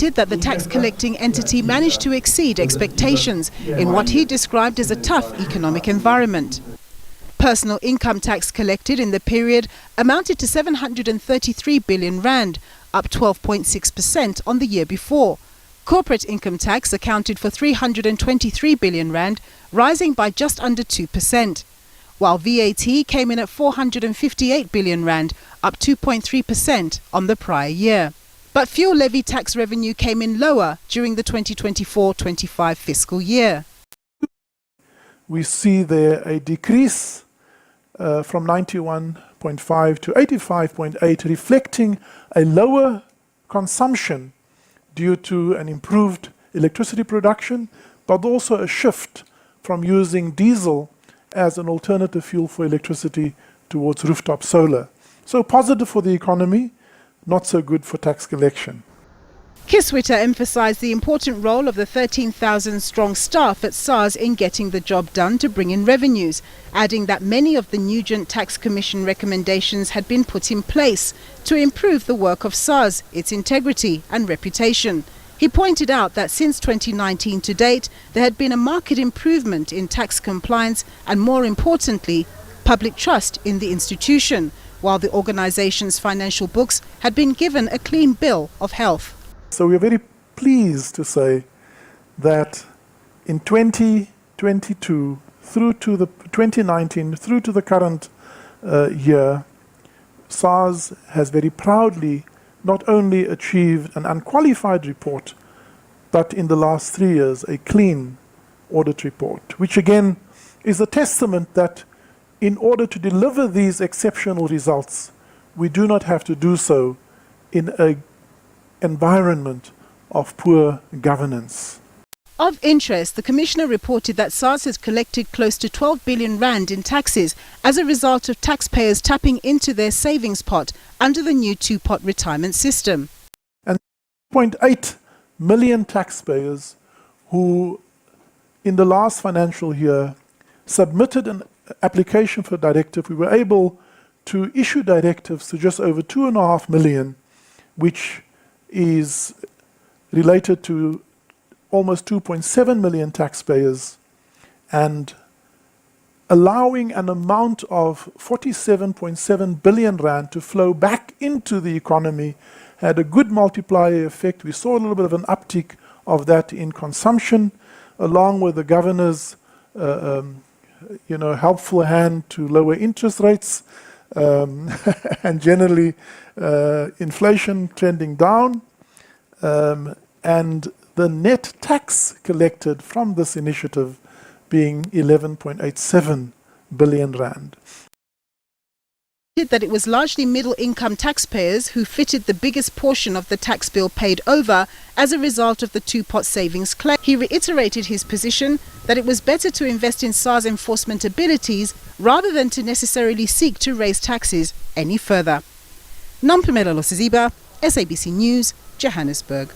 stated that the tax-collecting entity managed to exceed expectations in what he described as a tough economic environment. Personal income tax collected in the period amounted to 733 billion rand, up 12.6% on the year before. Corporate income tax accounted for 323 billion rand, rising by just under 2%, while VAT came in at 458 billion rand, up 2.3% on the prior year. But fuel levy tax revenue came in lower during the 2024-25 fiscal year. We see there a decrease from 91.5 to 85.8, reflecting a lower consumption due to an improved electricity production, but also a shift from using diesel as an alternative fuel for electricity towards rooftop solar. So positive for the economy, not so good for tax collection. Kieswetter emphasized the important role of the 13,000-strong staff at SARS in getting the job done to bring in revenues, adding that many of the Nugent Tax Commission recommendations had been put in place to improve the work of SARS, its integrity and reputation. He pointed out that since 2019 to date, there had been a marked improvement in tax compliance and, more importantly, public trust in the institution, while the organization's financial books had been given a clean bill of health. So we are very pleased to say that in 2022 through to the 2019 through to the current year, SARS has very proudly not only achieved an unqualified report, but in the last 3 years a clean audit report, which again is a testament that in order to deliver these exceptional results, we do not have to do so in an environment of poor governance. Of interest, the Commissioner reported that SARS has collected close to 12 billion rand in taxes as a result of taxpayers tapping into their savings pot under the new two-pot retirement system. And 0.8 million taxpayers who in the last financial year submitted an application for directive, we were able to issue directives to just over 2.5 million, which is related to almost 2.7 million taxpayers, and allowing an amount of 47.7 billion rand to flow back into the economy had a good multiplier effect. We saw a little bit of an uptick of that in consumption, along with the governor's helpful hand to lower interest rates, and generally inflation trending down, and the net tax collected from this initiative being 11.87 billion rand. That it was largely middle-income taxpayers who fitted the biggest portion of the tax bill paid over as a result of the two-pot savings claim. He reiterated his position that it was better to invest in SARS enforcement abilities rather than to necessarily seek to raise taxes any further. Nampumela Losiziba, SABC News, Johannesburg.